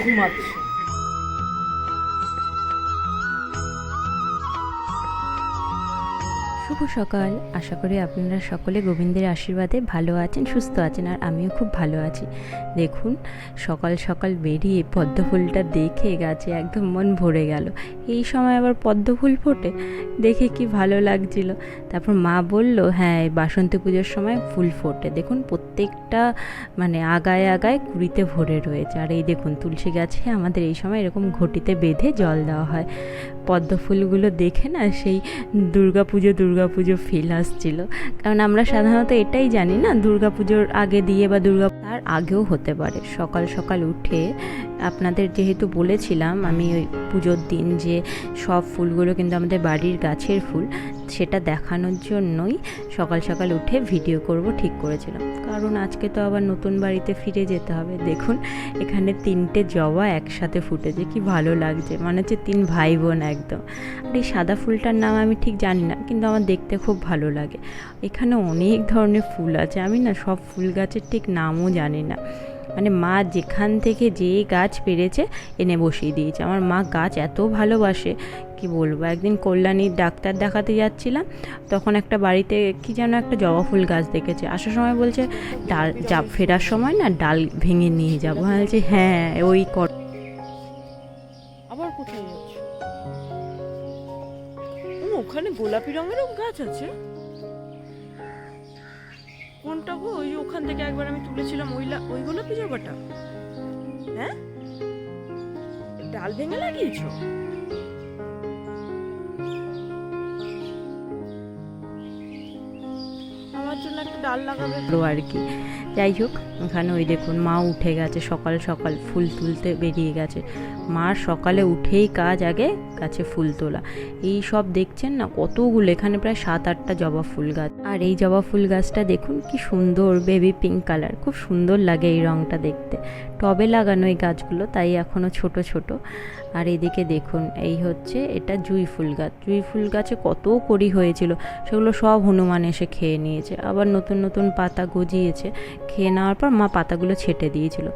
ঘুমাচ্ছে। শুভ সকাল। আশা করি আপনারা সকলে গোবিন্দের আশীর্বাদে ভালো আছেন, সুস্থ আছেন, আর আমিও খুব ভালো আছি। দেখুন, সকাল সকাল বেরিয়ে পদ্ম ফুলটা দেখে গাছে একদম মন ভরে গেল। এই সময় আবার পদ্ম ফুল ফোটে, দেখে কি ভালো লাগছিল। তারপর মা বলল, হ্যাঁ, এই বাসন্তী পুজোর সময় ফুল ফোটে। দেখুন, প্রত্যেকটা আগায় আগায় কুড়িতে ভরে রয়েছে। আর এই দেখুন, তুলসী গাছে আমাদের এই সময় এরকম ঘটিতে বেঁধে জল দেওয়া হয়। পদ্ম ফুলগুলো দেখে না সেই দুর্গাপুজো ফিল আসছিল। কারণ আমরা সাধারণত এটাই জানি না, দুর্গাপুজোর আগে দিয়ে বা তার আগেও হতে পারে। সকাল সকাল উঠে আপনাদের যেহেতু বলেছিলাম আমি ওই পুজোর দিন যে সব ফুলগুলো কিন্তু আমাদের বাড়ির গাছের ফুল, সেটা দেখানোর জন্যই সকাল সকাল উঠে ভিডিও করব ঠিক করেছিলাম। কারণ আজকে তো আবার নতুন বাড়িতে ফিরে যেতে হবে। দেখুন, এখানে 3টে জবা একসাথে ফুটেছে, কি ভালো লাগছে, মনে হচ্ছে 3 ভাই বোন একদম। আর এই সাদা ফুলটার নাম আমি ঠিক জানি না, কিন্তু আমার দেখতে খুব ভালো লাগে। এখানে অনেক ধরনের ফুল আছে, আমি না সব ফুল গাছের ঠিক নামও জানি না। মা যেখান থেকে যে গাছ পেরেছে এনে বসিয়ে দিয়েছে। আমার মা গাছ এত ভালোবাসে, কি বলবো। একদিন কল্যাণীর ডাক্তার দেখাতে যাচ্ছিলাম, তখন একটা বাড়িতে কি যেন একটা জবা ফুল গাছ দেখেছে। আসার সময় বলছে ডাল ফেরার সময় না ডাল ভেঙে নিয়ে যাবো। বলছে হ্যাঁ, ওই আবার কোথায় যাচ্ছে? ওখানে গোলাপি রঙেরও গাছ আছে। কোনটা গো? ওই ওখান থেকে একবার আমি তুলেছিলাম, ওই গোলাপি জবাটা? হ্যাঁ, ডাল ভেঙে লাগিয়েছো? আমার জন্য একটা ডাল লাগাবে আর কি। যাই হোক, ওখানে ওই দেখুন মা উঠে গেছে, সকাল সকাল ফুল তুলতে বেরিয়ে গেছে। মার সকালে উঠেই কাজ আগে গাছে ফুল তোলা। এই সব দেখছেন না কতগুলো, এখানে প্রায় 7-8টা জবা ফুল গাছ। আর এই জবা ফুল গাছটা দেখুন কি সুন্দর, বেবি পিঙ্ক কালার, খুব সুন্দর লাগে এই রঙটা দেখতে। টবে লাগানো এই গাছগুলো, তাই এখনও ছোট ছোট। আর এদিকে দেখুন, এই হচ্ছে এটা জুঁই ফুল গাছ। জুঁই ফুল গাছে কত কড়ি হয়েছিল, সেগুলো সব হনুমান এসে খেয়ে নিয়েছে। আবার নতুন নতুন পাতা গজিয়েছে, খেয়ে নেওয়ার পর মা পাতাগুলো ছেটে দিয়েছিল।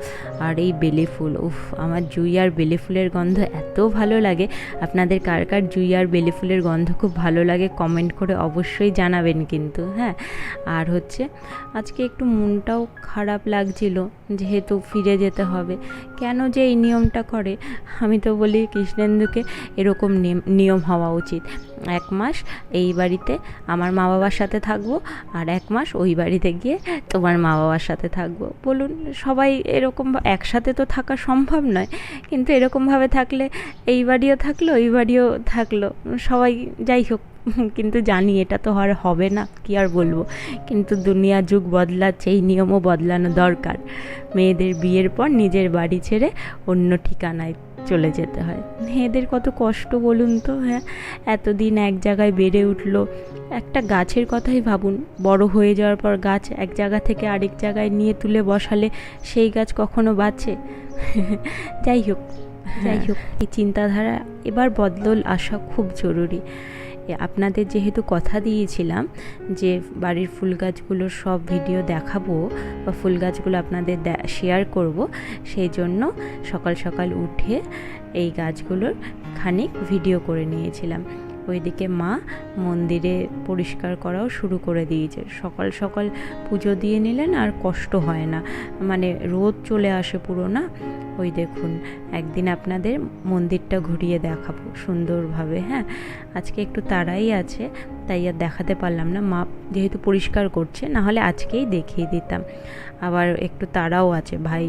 আর এই বেলি ফুল, উফ, আমার জুঁই আর বেলি ফুলের গন্ধ এত ভালো লাগে। আপনাদের কার কার জুঁই আর বেলি ফুলের গন্ধ খুব ভালো লাগে কমেন্ট করে অবশ্যই জানাবেন কিন্তু। হ্যাঁ, আর হচ্ছে আজকে একটু মনটাও খারাপ লাগছিল, যেহেতু ফিরে যেতে হবে। কেন যে এই নিয়মটা করে, আমি তো বলি কৃষ্ণেন্দুকে এরকম নিয়ম হওয়া উচিত। 1 মাস এই বাড়িতে আমার মা বাবার সাথে থাকবো, আর 1 মাস ওই বাড়িতে গিয়ে তোমার মা বাবার সাথে থাকবো। বলুন, সবাই এরকম একসাথে তো থাকা সম্ভব নয়, কিন্তু এরকমভাবে থাকলে এই বাড়িও থাকলো, ওই বাড়িও থাকলো সবাই। যাই হোক, কিন্তু জানি এটা তো আর হবে না, কি আর বলবো। কিন্তু দুনিয়া যুগ বদলাচ্ছে, এই নিয়মও বদলানো দরকার। মেয়েদের বিয়ের পর নিজের বাড়ি ছেড়ে অন্য ঠিকানায় চলে যেতে হয়। মেয়েদের কত কষ্ট বলুন তো। হ্যাঁ, এতদিন এক জায়গায় বেড়ে উঠলো। একটা গাছের কথাই ভাবুন, বড় হয়ে যাওয়ার পর গাছ এক জায়গা থেকে আরেক জায়গায় নিয়ে তুলে বসালে সেই গাছ কখনো বাঁচে? যাই হোক, এই চিন্তাধারা এবার বদল আসা খুব জরুরি। আপনাদের যেহেতু কথা দিয়েছিলাম যে বাড়ির ফুল গাছগুলোর সব ভিডিও দেখাবো বা ফুল গাছগুলো আপনাদের শেয়ার করব, সেই জন্য সকাল সকাল উঠে এই গাছগুলোর খানিক ভিডিও করে নিয়েছিলাম। ওইদিকে মা মন্দিরে পরিষ্কার করাও শুরু করে দিয়েছে। সকাল সকাল পুজো দিয়ে নিলেন আর কষ্ট হয় না, রোদ চলে আসে পুরো না। ওই দেখুন, একদিন আপনাদের মন্দিরটা ঘুরিয়ে দেখাবো সুন্দরভাবে। হ্যাঁ, আজকে একটু তাড়াই আছে, তাই আর দেখাতে পারলাম না। মা যেহেতু পরিষ্কার করছে, না হলে আজকেই দেখিয়ে দিতাম। আবার একটু তাড়াও আছে, ভাই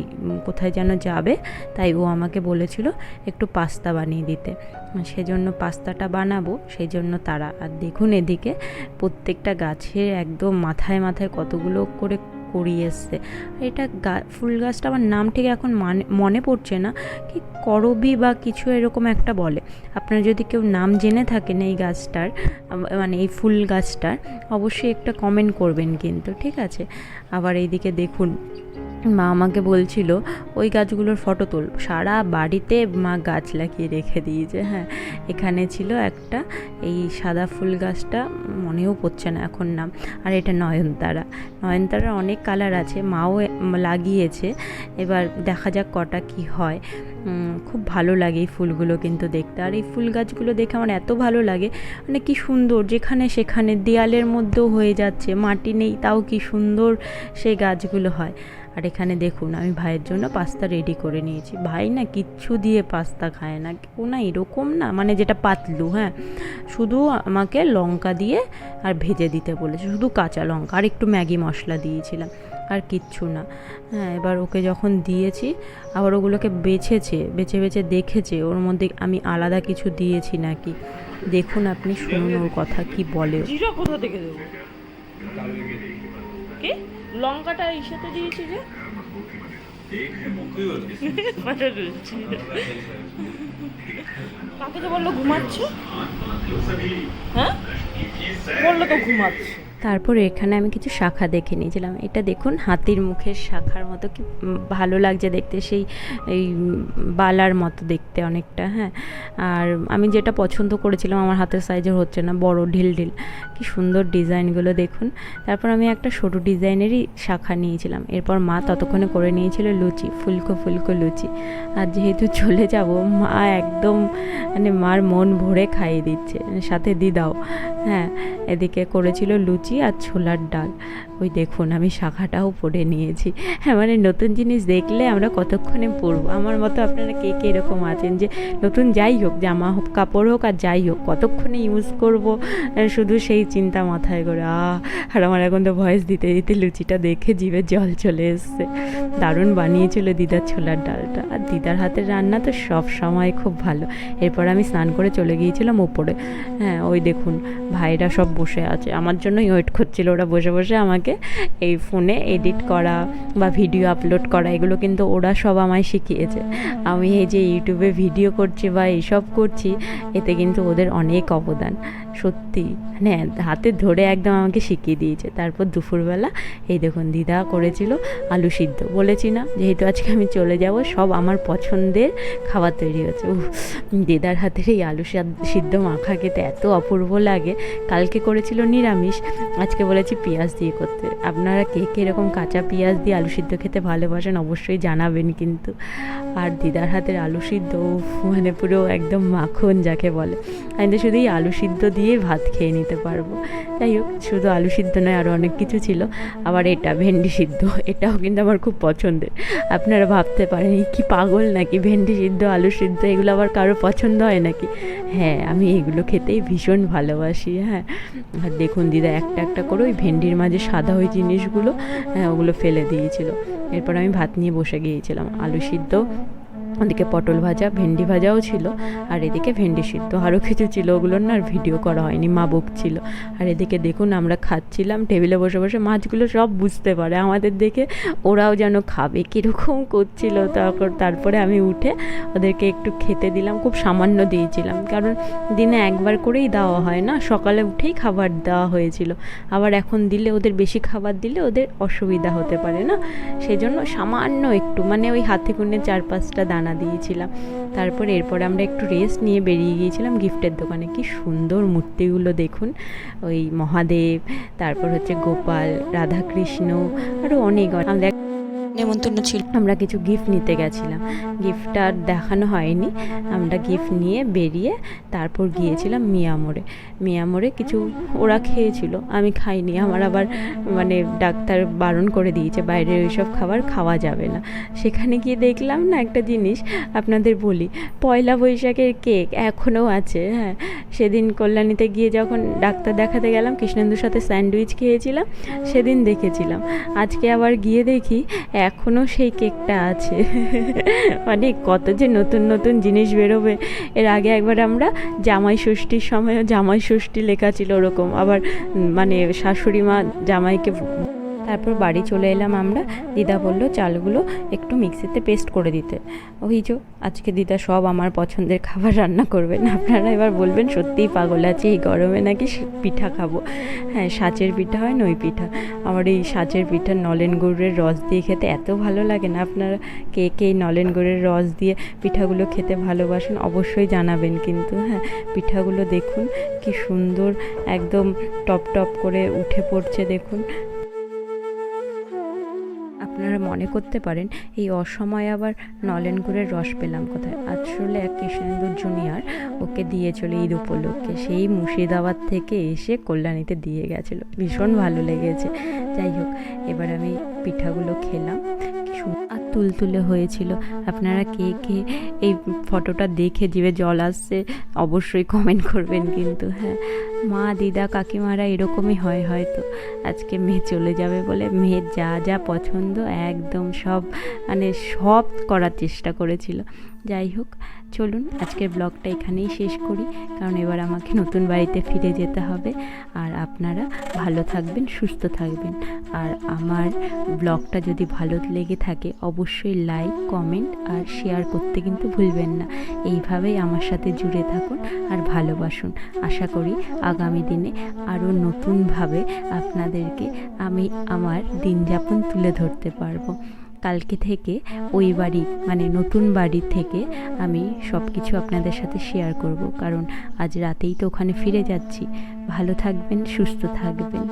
কোথায় যেন যাবে, তাই ও আমাকে বলেছিল একটু পাস্তা বানিয়ে দিতে। সেজন্য পাস্তাটা বানাবো, সেই জন্য তাড়া। আর দেখুন, এদিকে প্রত্যেকটা গাছের একদম মাথায় মাথায় কতগুলো করে করি এসছে। এটা ফুল গাছটা আমার নাম ঠিক এখন মনে পড়ছে না, কি করবি বা কিছু এরকম একটা বলে। আপনারা যদি কেউ নাম জেনে থাকেন এই গাছটার, এই ফুল গাছটার, অবশ্যই একটা কমেন্ট করবেন কিন্তু, ঠিক আছে? আবার এইদিকে দেখুন, মা আমাকে বলছিল ওই গাছগুলোর ফটো তোল। সারা বাড়িতে মা গাছ লাগিয়ে রেখে দিয়েছে। হ্যাঁ, এখানে ছিল একটা এই সাদা ফুল গাছটা, মনেও পড়ছে না এখন নাম। আর এটা নয়নতারা। নয়নতারার অনেক কালার আছে, মাও লাগিয়েছে। এবার দেখা যাক কটা কি হয়। খুব ভালো লাগে এই ফুলগুলো কিন্তু দেখতে। আর এই ফুল গাছগুলো দেখে আমার এত ভালো লাগে, মানে কি সুন্দর, যেখানে সেখানে দেয়ালের মধ্যেও হয়ে যাচ্ছে, মাটি নেই তাও কি সুন্দর সেই গাছগুলো হয়। আর এখানে দেখুন আমি ভাইয়ের জন্য পাস্তা রেডি করে নিয়েছি। ভাই না কিচ্ছু দিয়ে পাস্তা খায় না, ও না এরকম না, মানে যেটা পাতলু, হ্যাঁ, শুধু আমাকে লঙ্কা দিয়ে আর ভেজে দিতে বলেছে, শুধু কাঁচা লঙ্কা আর একটু ম্যাগি মশলা দিয়েছিলাম, আর কিচ্ছু না। হ্যাঁ, এবার ওকে যখন দিয়েছি আবার ওগুলোকে বেছে বেছে দেখেছে ওর মধ্যে আমি আলাদা কিছু দিয়েছি নাকি। দেখুন আপনি, শুনুন ওর কথা কি বলে। জিরা কোথা থেকে দেবো? কি লঙ্কাটা ইসেতে দিয়েছি যে কাকে তো বললো ঘুমাচ্ছ? হ্যাঁ, বললো তো ঘুমাচ্ছ। তারপর এখানে আমি কিছু শাখা দেখে নিয়েছিলাম। এটা দেখুন হাতির মুখের শাখার মতো, কি ভালো লাগছে দেখতে, সেই এই বালার মতো দেখতে অনেকটা। হ্যাঁ, আর আমি যেটা পছন্দ করেছিলাম আমার হাতের সাইজের হচ্ছে না, বড় ঢিল কি সুন্দর ডিজাইনগুলো দেখুন। তারপর আমি একটা ছোটো ডিজাইনেরই শাখা নিয়েছিলাম। এরপর মা ততক্ষণে করে নিয়েছিল লুচি, ফুলকো লুচি। আর যেহেতু চলে যাব, মা একদম মানে মার মন ভরে খাইয়ে দিচ্ছে, সাথে দিদাও। হ্যাঁ, এদিকে করেছিল লুচি আর ছোলার ডাল। ওই দেখুন আমি শাখাটাও পরে নিয়েছি। হ্যাঁ, মানে নতুন জিনিস দেখলে আমরা কতক্ষণে পরবো। আমার মতো আপনারা কে কে এরকম আছেন যে নতুন যাই হোক, জামা হোক, কাপড় হোক আর যাই হোক, কতক্ষণে ইউজ করব শুধু সেই চিন্তা মাথায় করে। আর আমার এখন তো ভয়েস দিতে দিতে লুচিটা দেখে জিভে জল চলে এসছে। দারুণ বানিয়েছিল দিদার ছোলার ডালটা। আর দিদার হাতের রান্না তো সব সময় খুব ভালো। এরপর আমি স্নান করে চলে গিয়েছিলাম ওপরে। হ্যাঁ, ওই দেখুন ভাইরা সব বসে আছে, আমার জন্যই ওয়েট করছিল। ওরা বসে বসে আমাকে এই ফোনে এডিট করা বা ভিডিও আপলোড করা, এগুলো কিন্তু ওরা সব আমায় শিখিয়েছে। আমি এই যে ইউটিউবে ভিডিও করছি বা এইসব করছি, এতে কিন্তু ওদের অনেক অবদান, সত্যি। মানে হাতে ধরে একদম আমাকে শিখিয়ে দিয়েছে। তারপর দুপুরবেলা এই দেখুন দিদা করেছিল আলু সিদ্ধ। বলেছি না, যেহেতু আজকে আমি চলে যাব, সব আমার পছন্দের খাবার তৈরি হচ্ছে। দিদার হাতের এই আলু সিদ্ধ মাখা খেতে এত অপূর্ব লাগে। কালকে করেছিল নিরামিষ, আজকে বলেছি পেঁয়াজ দিয়ে করতে। আপনারা কে কে এরকম কাঁচা পেঁয়াজ দিয়ে আলু সিদ্ধ খেতে ভালোবাসেন অবশ্যই জানাবেন কিন্তু। আর দিদার হাতের আলু সিদ্ধ মানে পুরো একদম মাখন যাকে বলে। আমি তো শুধু এই আলু সিদ্ধ দিয়ে ভাত খেয়ে নিতে পারবো। যাই হোক, শুধু আলু সিদ্ধ নয়, আরও অনেক কিছু ছিল। আবার এটা ভেন্ডি সিদ্ধ, এটাও কিন্তু আমার খুব পছন্দের। আপনারা ভাবতে পারেন কি পাগল নাকি, ভেন্ডি সিদ্ধ, আলু সিদ্ধ এগুলো আবার কারো পছন্দ হয় নাকি? হ্যাঁ, আমি এগুলো খেতেই ভীষণ ভালোবাসি। হ্যাঁ, আর দেখুন দিদা একটা একটা করে ওই ভেন্ডির মাঝে সাদা ওই জিনিসগুলো, হ্যাঁ, ওগুলো ফেলে দিয়েছিল। এরপর আমি ভাত নিয়ে বসে গিয়েছিলাম। আলু সিদ্ধ, ওদিকে পটল ভাজা, ভেন্ডি ভাজাও ছিল, আর এদিকে ভেন্ডি সিদ্ধ, আরও কিছু ছিল, ওগুলোর না আর ভিডিও করা হয়নি, মা বকছিল। আর এদিকে দেখুন আমরা খাচ্ছিলাম টেবিলে বসে বসে। মাছগুলো সব বুঝতে পারে আমাদের দেখে, ওরাও যেন খাবে কীরকম করছিল। তারপরে আমি উঠে ওদেরকে একটু খেতে দিলাম, খুব সামান্য দিয়েছিলাম, কারণ দিনে একবার করেই দেওয়া হয় না, সকালে উঠেই খাবার দেওয়া হয়েছিল। আবার এখন দিলে ওদের বেশি খাবার দিলে ওদের অসুবিধা হতে পারে না, সেজন্য সামান্য একটু, মানে ওই হাতে গুনে 4-5টা দানা দিয়েছিলাম। তারপর এরপরে আমরা একটু রেস্ট নিয়ে বেরিয়ে গিয়েছিলাম গিফটের দোকানে। কি সুন্দর মূর্তিগুলো দেখুন, ওই মহাদেব, তারপর হচ্ছে গোপাল, রাধাকৃষ্ণ, আরও অনেক নেমন্তন্ন ছিল। আমরা কিছু গিফট নিতে গেছিলাম, গিফটটা আর দেখানো হয়নি। আমরা গিফট নিয়ে বেরিয়ে তারপর গিয়েছিলাম মিয়ামোড়ে কিছু ওরা খেয়েছিল, আমি খাইনি। আমার আবার মানে ডাক্তার বারণ করে দিয়েছে, বাইরের ওইসব খাবার খাওয়া যাবে না। সেখানে গিয়ে দেখলাম না একটা জিনিস আপনাদের বলি, পয়লা বৈশাখের কেক এখনও আছে। হ্যাঁ, সেদিন কল্যাণীতে গিয়ে যখন ডাক্তার দেখাতে গেলাম, কৃষ্ণেন্দুর সাথে স্যান্ডউইচ খেয়েছিলাম, সেদিন দেখেছিলাম। আজকে আবার গিয়ে দেখি এখনও সেই কেকটা আছে। মানে কত যে নতুন নতুন জিনিস বেরোবে। এর আগে একবার আমরা জামাই ষষ্ঠীর সময় জামাই ষষ্ঠী লেখা ছিল ওরকম, আবার মানে শাশুড়ি মা জামাইকে তারপর বাড়ি চলে এলাম আমরা। দিদা বললো চালগুলো একটু মিক্সিতে পেস্ট করে দিতে। ওই যে আজকে দিদা সব আমার পছন্দের খাবার রান্না করবেন। আপনারা এবার বলবেন সত্যিই পাগল আছে, এই গরমে নাকি পিঠা খাবো। হ্যাঁ, সাঁচের পিঠা হয় নই পিঠা। আমার এই সাঁচের পিঠা নলেন গুড়ের রস দিয়ে খেতে এত ভালো লাগে না। আপনারা কে কে নলেন গুড়ের রস দিয়ে পিঠাগুলো খেতে ভালোবাসেন অবশ্যই জানাবেন কিন্তু। হ্যাঁ, পিঠাগুলো দেখুন কি সুন্দর একদম টপ টপ করে উঠে পড়ছে দেখুন। আপনারা মনে করতে পারেন এই অসময়ে আবার নলেন গুড়ের রস পেলাম কোথায়। আসলে এক কৃষ্ণেন্দু জুনিয়র ওকে দিয়েছিল ঈদ উপলক্ষে, সেই মুর্শিদাবাদ থেকে এসে কল্যাণীতে দিয়ে গেছিলো, ভীষণ ভালো লেগেছে। যাই হোক, এবার আমি পিঠাগুলো খেলাম, আর তুলতুলে হয়েছিল। আপনারা কে কে এই ফটোটা দেখে জিভে জল আসছে অবশ্যই কমেন্ট করবেন কিন্তু। হ্যাঁ, মা দিদা কাকিমারা এরকমই হয় হয়তো। আজকে মেয়ে চলে যাবে বলে মেয়ের যা যা পছন্দ একদম সব মানে সব করার চেষ্টা করেছিল। যাই হোক, চলুন আজকের ব্লগটা এখানেই শেষ করি, কারণ এবার আমাকে নতুন বাড়িতে ফিরে যেতে হবে। আর আপনারা ভালো থাকবেন, সুস্থ থাকবেন। আর আমার ব্লগটা যদি ভালো লেগে থাকে অবশ্যই লাইক, কমেন্ট আর শেয়ার করতে কিন্তু ভুলবেন না। এইভাবেই আমার সাথে জুড়ে থাকুন আর ভালোবাসুন। আশা করি আগামী দিনে আরও নতুনভাবে আপনাদেরকে আমি আমার দিনযাপন তুলে ধরতে পারবো। কালকে থেকে ওই বাড়ি মানে নতুন বাড়ি থেকে আমি সব কিছু আপনাদের সাথে শেয়ার করব, কারণ আজ রাতেই তো ওখানে ফিরে যাচ্ছি। ভালো থাকবেন, সুস্থ থাকবেন।